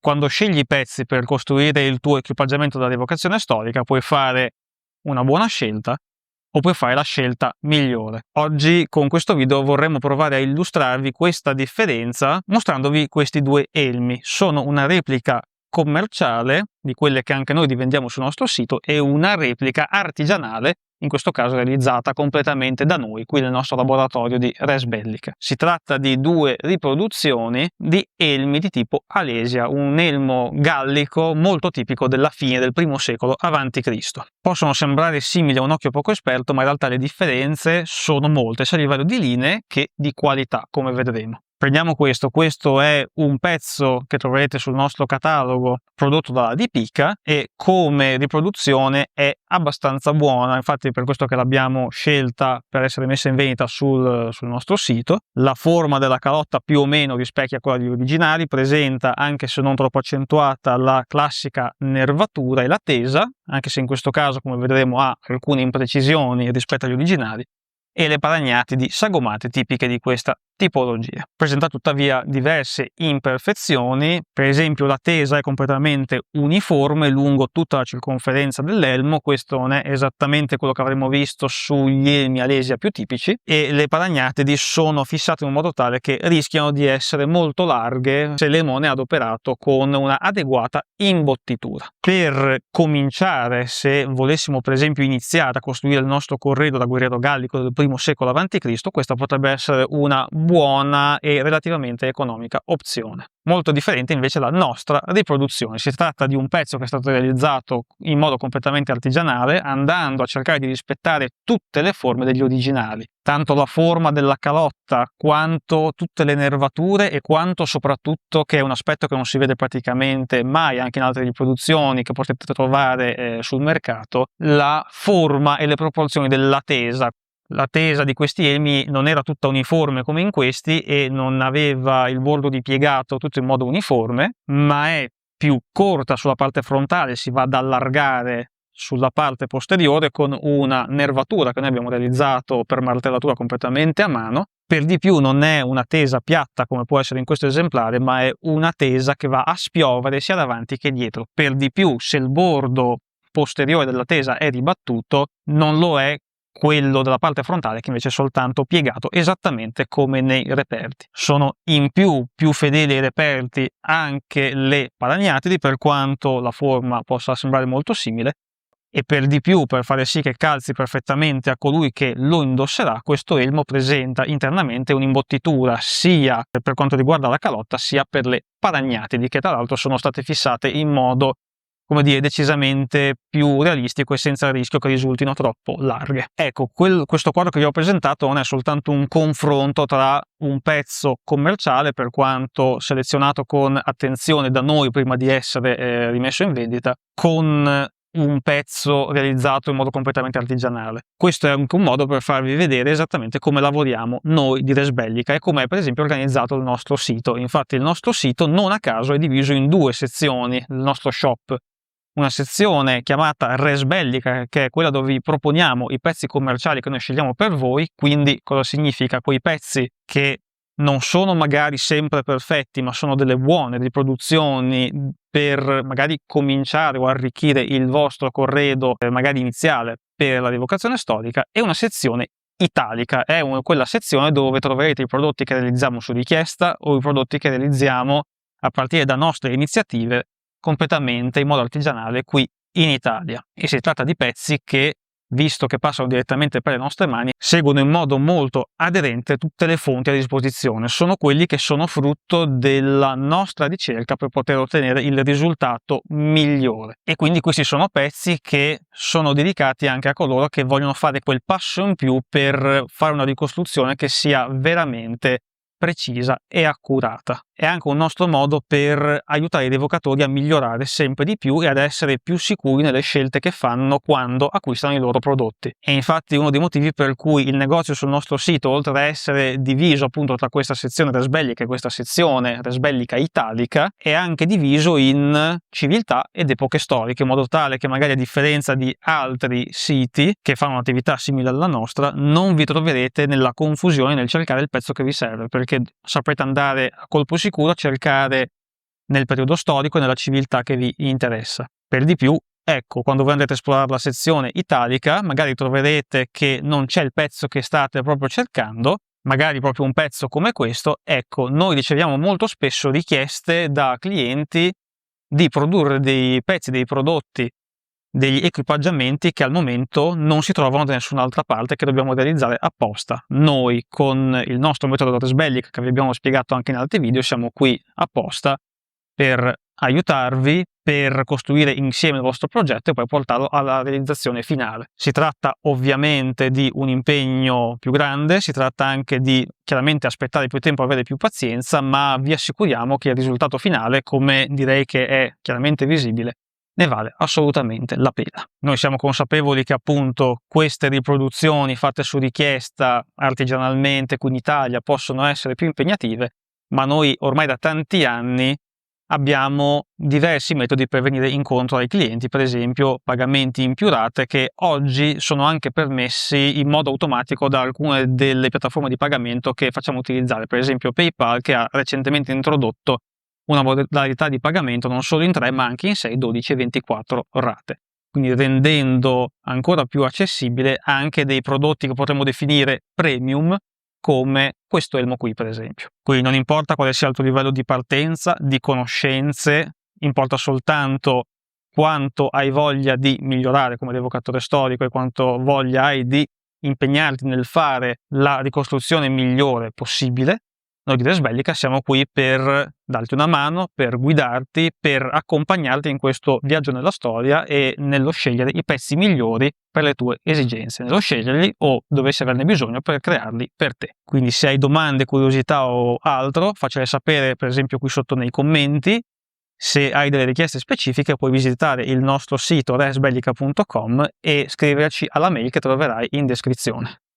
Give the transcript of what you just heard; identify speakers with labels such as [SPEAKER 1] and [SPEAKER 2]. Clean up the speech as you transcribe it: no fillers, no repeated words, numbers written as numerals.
[SPEAKER 1] quando scegli i pezzi per costruire il tuo equipaggiamento da rievocazione storica, puoi fare una buona scelta o puoi fare la scelta migliore. Oggi con questo video vorremmo provare a illustrarvi questa differenza mostrandovi questi due elmi. Sono una replica commerciale di quelle che anche noi rivendiamo sul nostro sito e una replica artigianale, in questo caso realizzata completamente da noi qui nel nostro laboratorio di Res Bellica. Si tratta di due riproduzioni di elmi di tipo Alesia, un elmo gallico molto tipico della fine del I secolo a.C. Possono sembrare simili a un occhio poco esperto, ma in realtà le differenze sono molte, sia a livello di linee che di qualità, come vedremo. Prendiamo questo è un pezzo che troverete sul nostro catalogo prodotto dalla Di Pica e come riproduzione è abbastanza buona, infatti per questo che l'abbiamo scelta per essere messa in vendita sul nostro sito. La forma della calotta più o meno rispecchia quella degli originali, presenta, anche se non troppo accentuata, la classica nervatura e la tesa, anche se in questo caso, come vedremo, ha alcune imprecisioni rispetto agli originali, e le paragnatidi sagomate tipiche di questa tipologia. Presenta tuttavia diverse imperfezioni, per esempio la tesa è completamente uniforme lungo tutta la circonferenza dell'elmo, questo non è esattamente quello che avremmo visto sugli elmi Alesia più tipici, e le paragnatidi sono fissate in un modo tale che rischiano di essere molto larghe se l'elmo non è adoperato con una adeguata imbottitura. Per cominciare, se volessimo per esempio iniziare a costruire il nostro corredo da guerriero gallico del I secolo a.C., questa potrebbe essere una buona e relativamente economica opzione. Molto differente invece la nostra riproduzione. Si tratta di un pezzo che è stato realizzato in modo completamente artigianale, andando a cercare di rispettare tutte le forme degli originali, tanto la forma della calotta quanto tutte le nervature e quanto soprattutto, che è un aspetto che non si vede praticamente mai anche in altre riproduzioni che potete trovare sul mercato, la forma e le proporzioni della tesa. La tesa di questi elmi non era tutta uniforme come in questi e non aveva il bordo ripiegato tutto in modo uniforme, ma è più corta sulla parte frontale, si va ad allargare sulla parte posteriore con una nervatura che noi abbiamo realizzato per martellatura completamente a mano. Per di più non è una tesa piatta come può essere in questo esemplare, ma è una tesa che va a spiovere sia davanti che dietro. Per di più, se il bordo posteriore della tesa è ribattuto, non lo è quello della parte frontale, che invece è soltanto piegato, esattamente come nei reperti. Sono in più fedeli ai reperti anche le paragnatidi, per quanto la forma possa sembrare molto simile, e per di più, per fare sì che calzi perfettamente a colui che lo indosserà, questo elmo presenta internamente un'imbottitura sia per quanto riguarda la calotta sia per le paragnatidi, che tra l'altro sono state fissate in modo, come dire, decisamente più realistico e senza il rischio che risultino troppo larghe. Ecco, questo quadro che vi ho presentato non è soltanto un confronto tra un pezzo commerciale, per quanto selezionato con attenzione da noi prima di essere rimesso in vendita, con un pezzo realizzato in modo completamente artigianale. Questo è anche un modo per farvi vedere esattamente come lavoriamo noi di Res Bellica e come è per esempio organizzato il nostro sito. Infatti il nostro sito non a caso è diviso in due sezioni, il nostro shop. Una sezione chiamata Res Bellica, che è quella dove vi proponiamo i pezzi commerciali che noi scegliamo per voi. Quindi cosa significa? Quei pezzi che non sono magari sempre perfetti, ma sono delle buone riproduzioni per magari cominciare o arricchire il vostro corredo magari iniziale per la rievocazione storica, e una sezione italica, è quella sezione dove troverete i prodotti che realizziamo su richiesta o i prodotti che realizziamo a partire da nostre iniziative completamente in modo artigianale qui in Italia. E si tratta di pezzi che, visto che passano direttamente per le nostre mani, seguono in modo molto aderente tutte le fonti a disposizione. Sono quelli che sono frutto della nostra ricerca per poter ottenere il risultato migliore. E quindi questi sono pezzi che sono dedicati anche a coloro che vogliono fare quel passo in più per fare una ricostruzione che sia veramente precisa e accurata. È anche un nostro modo per aiutare i rievocatori a migliorare sempre di più e ad essere più sicuri nelle scelte che fanno quando acquistano i loro prodotti. E infatti uno dei motivi per cui il negozio sul nostro sito, oltre a essere diviso appunto tra questa sezione Res Bellica e questa sezione Res Bellica Italica, è anche diviso in civiltà ed epoche storiche, in modo tale che magari, a differenza di altri siti che fanno un'attività simile alla nostra, non vi troverete nella confusione nel cercare il pezzo che vi serve, perché saprete andare a colpo sicuro a cercare nel periodo storico e nella civiltà che vi interessa. Per di più, ecco, quando voi andrete a esplorare la sezione italica, magari troverete che non c'è il pezzo che state proprio cercando, magari proprio un pezzo come questo. Ecco, noi riceviamo molto spesso richieste da clienti di produrre dei pezzi, dei prodotti, degli equipaggiamenti che al momento non si trovano da nessun'altra parte, che dobbiamo realizzare apposta. Noi, con il nostro metodo Resbellic, che vi abbiamo spiegato anche in altri video, siamo qui apposta per aiutarvi, per costruire insieme il vostro progetto e poi portarlo alla realizzazione finale. Si tratta ovviamente di un impegno più grande, si tratta anche di chiaramente aspettare più tempo, avere più pazienza, ma vi assicuriamo che il risultato finale, come direi che è chiaramente visibile, ne vale assolutamente la pena. Noi siamo consapevoli che appunto queste riproduzioni fatte su richiesta artigianalmente qui in Italia possono essere più impegnative, ma noi ormai da tanti anni abbiamo diversi metodi per venire incontro ai clienti, per esempio pagamenti in più rate, che oggi sono anche permessi in modo automatico da alcune delle piattaforme di pagamento che facciamo utilizzare, per esempio PayPal, che ha recentemente introdotto una modalità di pagamento non solo in 3 ma anche in 6, 12 e 24 rate, quindi rendendo ancora più accessibile anche dei prodotti che potremmo definire premium, come questo elmo qui per esempio. Qui non importa quale sia il tuo livello di partenza, di conoscenze, importa soltanto quanto hai voglia di migliorare come evocatore storico e quanto voglia hai di impegnarti nel fare la ricostruzione migliore possibile. Noi di Resbellica siamo qui per darti una mano, per guidarti, per accompagnarti in questo viaggio nella storia e nello scegliere i pezzi migliori per le tue esigenze, nello sceglierli o dovessi averne bisogno per crearli per te. Quindi se hai domande, curiosità o altro, faccele sapere per esempio qui sotto nei commenti. Se hai delle richieste specifiche puoi visitare il nostro sito resbellica.com e scriverci alla mail che troverai in descrizione.